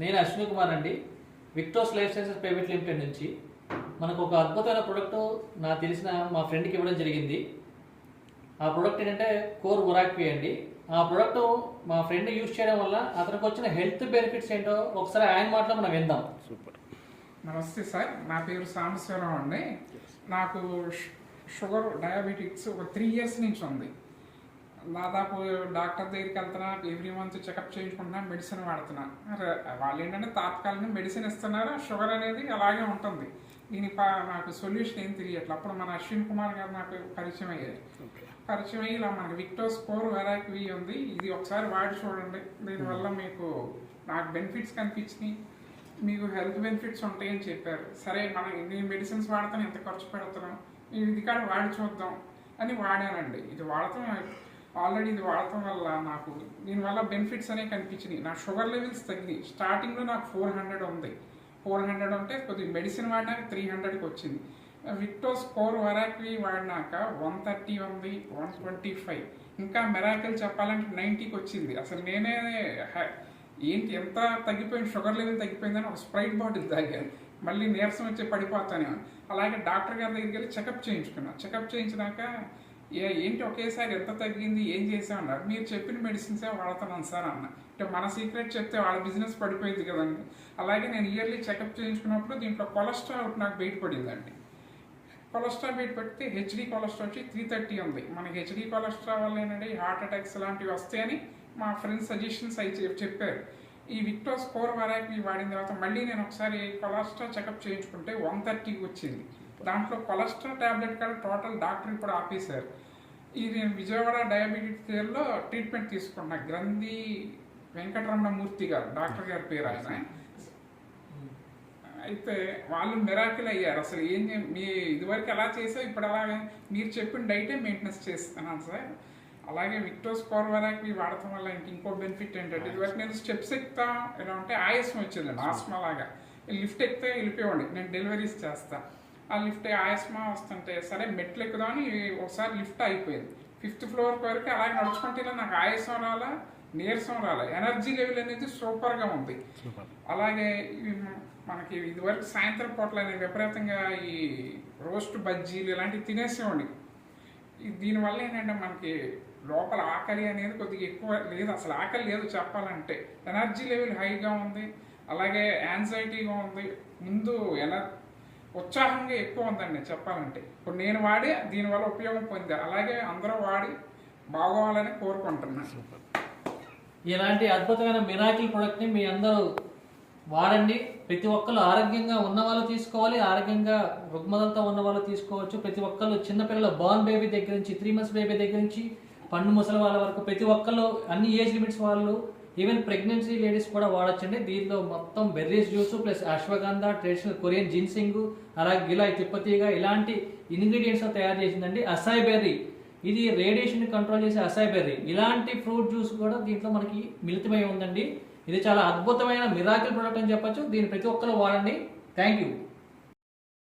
నేను అశ్విని కుమార్ అండి. విక్టోస్ life sciences private limited నుంచి మనకు ఒక అద్భుతమైన ప్రోడక్ట్ నాకు తెలిసిన మా ఫ్రెండ్కి ఇవ్వడం జరిగింది. ఆ ప్రోడక్ట్ ఏంటంటే కోర్ ఒరాక్వి అండి. ఆ ప్రోడక్ట్ మా ఫ్రెండ్ యూజ్ చేయడం వల్ల అతనికి వచ్చిన హెల్త్ బెనిఫిట్స్ ఏంటో ఒకసారి ఆయన మాటలో మనం విందాం. సూపర్. నమస్తే సార్, నా పేరు సాంబశివరావు అండి. నాకు షుగర్ డయాబెటిక్స్ ఒక 3 years నుంచి ఉంది. దాదాపు డాక్టర్ దగ్గరికి వెళ్తున్నా, ఎవ్రీ మంత్ చెకప్ చేయించుకుంటున్నా, మెడిసిన్ వాడుతున్నా. వాళ్ళు ఏంటంటే తాత్కాలిక మెడిసిన్ ఇస్తున్నారు, షుగర్ అనేది అలాగే ఉంటుంది. దీనికి నాకు సొల్యూషన్ ఏం తెలియట్లేదు. అప్పుడు మన అశ్విన్ కుమార్ గారు నాకు పరిచయం అయ్యారు. పరిచయం అయ్యి ఇలా మనకి విక్టోస్ కోర్ ఒరాక్వి ఉంది, ఇది ఒకసారి వాడి చూడండి, దీనివల్ల మీకు నాకు బెనిఫిట్స్ కనిపించినాయి, మీకు హెల్త్ బెనిఫిట్స్ ఉంటాయని చెప్పారు. సరే, మనం నేను మెడిసిన్స్ వాడతాను, ఎంత ఖర్చు పెడుతున్నాం, ఇది కూడా వాడి చూద్దాం అని వాడానండి. ఇది వాడటం ఆల్రెడీ ఇది వాడటం వల్ల నాకు దీనివల్ల బెనిఫిట్స్ అనేవి కనిపించినాయి. నా షుగర్ లెవెల్స్ తగ్గినాయి. స్టార్టింగ్లో నాకు 400 ఉంది. 400 ఉంటే కొద్దిగా మెడిసిన్ వాడినాక 300కి వచ్చింది. విక్టోస్ కోర్ ఒరాక్వి వాడినాక 130 ఉంది, 125. ఇంకా మెరాకిల్ చెప్పాలంటే 90కి వచ్చింది. అసలు నేనే ఏంటి ఎంత తగ్గిపోయింది, షుగర్ లెవెల్ తగ్గిపోయిందని ఒక స్ప్రైట్ బాటిల్ తాగాను. మళ్ళీ నీరసం వచ్చి పడిపోతాను. అలాగే డాక్టర్ గారి దగ్గరికి వెళ్ళి చెకప్ చేయించుకున్నా. చెకప్ చేయించినాక ఏంటి ఒకేసారి ఎంత తగ్గింది, ఏం చేసామన్నారు. మీరు చెప్పిన మెడిసిన్సే వాడుతున్నాను సార్ అన్న. అంటే మన సీక్రెట్ చెప్తే వాళ్ళ బిజినెస్ పడిపోయింది కదండి. అలాగే నేను ఇయర్లీ చెకప్ చేయించుకున్నప్పుడు దీంట్లో కొలెస్ట్రాల్ నాకు బయటపడిందండి. కొలెస్ట్రాల్ బయటపడితే హెచ్డి కొలెస్ట్రాల్ వచ్చి 330 ఉంది. మనకి హెచ్డి కొలెస్ట్రాల్ వల్ల ఏంటంటే హార్ట్ అటాక్స్ లాంటివి వస్తాయని మా ఫ్రెండ్స్ సజెషన్స్ అవి చెప్పారు. ఈ విక్టోస్ కోర్ ఒరాక్వి వాడిన తర్వాత మళ్ళీ నేను ఒకసారి కొలెస్ట్రాల్ చెకప్ చేయించుకుంటే 130కి వచ్చింది. దాంట్లో కొలెస్ట్రాల్ ట్యాబ్లెట్ కూడా టోటల్ డాక్టర్ ఇప్పుడు ఆపేశారు. ఇది నేను విజయవాడ డయాబెటిక్ కేర్లో ట్రీట్మెంట్ తీసుకున్నా. గ్రంథి వెంకటరమణ మూర్తి గారు డాక్టర్ గారి పేరు ఆయన. అయితే వాళ్ళు మిరాకిల్ అయ్యారు. అసలు మీ ఇదివరకు ఎలా చేసావు, ఇప్పుడు అలాగే మీరు చెప్పిన డైటే మెయింటెనెన్స్ చేస్తున్నాను సార్. అలాగే విక్టోస్ కోర్ ఒరాక్వి వాడటం వల్ల ఇంకో బెనిఫిట్ ఏంటంటే ఇదివరకు నేను స్టెప్స్ ఎక్కుతా ఎలా ఉంటే ఆయాసం వచ్చిందండి, ఆస్మా లాగా. లిఫ్ట్ ఎక్కితే వెళ్ళిపోయాడు. నేను డెలివరీస్ చేస్తా, ఆ లిఫ్ట్ ఆయాస్మా వస్తుంటే సరే మెట్లు ఎక్కుదామని ఒకసారి లిఫ్ట్ అయిపోయింది. 5th floor వరకు అలాగే నడుచుకుంటే ఇలా నాకు ఆయాసం రాలా, నీరసం రాలా, ఎనర్జీ లెవెల్ అనేది సూపర్గా ఉంది. అలాగే మనకి ఇదివరకు సాయంత్రం పూటల నేను విపరీతంగా ఈ రోస్ట్ బజ్జీలు ఇలాంటివి తినేసేవాడిని. దీనివల్ల ఏంటంటే మనకి లోపల ఆకలి అనేది కొద్దిగా ఎక్కువ లేదు, అసలు ఆకలి లేదు చెప్పాలంటే. ఎనర్జీ లెవెల్ హైగా ఉంది, అలాగే యాంగ్జైటీగా ఉంది, ముందు ఉత్సాహంగా ఎక్కువ ఉందండి చెప్పాలంటే. ఇప్పుడు నేను వాడి దీనివల్ల ఉపయోగం పొందా, అలాగే అందరూ వాడి బాగోవాలని కోరుకుంటున్నాను. ఇలాంటి అద్భుతమైన మిరాకిల్ ప్రోడక్ట్ని మీ అందరూ వాడండి. ప్రతి ఒక్కరు ఆరోగ్యంగా ఉన్న వాళ్ళు తీసుకోవాలి, ఆరోగ్యంగా రుగ్మతలతో ఉన్న వాళ్ళు తీసుకోవచ్చు. ప్రతి ఒక్కళ్ళు చిన్నపిల్లల బార్న్ బేబీ దగ్గర నుంచి 3 months బేబీ దగ్గర నుంచి పండు ముసలి వాళ్ళ వరకు ప్రతి ఒక్కళ్ళు అన్ని ఏజ్ లిమిట్స్ వాళ్ళు, ఈవెన్ ప్రెగ్నెన్సీ లేడీస్ కూడా వాడచ్చండి. దీంట్లో మొత్తం berries juice plus ashwagandha, traditional Korean ginseng, అలాగే గిలాయ్ తిప్పతీగ ఇలాంటి ఇంగ్రీడియంట్స్ తయారు చేసిందండి. అసాయ్ బెర్రీ, ఇది రేడియేషన్ కంట్రోల్ చేసే అసాయ్ బెర్రీ. ఇలాంటి ఫ్రూట్ జ్యూస్ కూడా దీంట్లో మనకి మిళితమై ఉందండి. ఇది చాలా అద్భుతమైన మిరాకిల్ ప్రోడక్ట్ అని చెప్పొచ్చు. దీన్ని ప్రతి ఒక్కరు వాడండి. Thank you.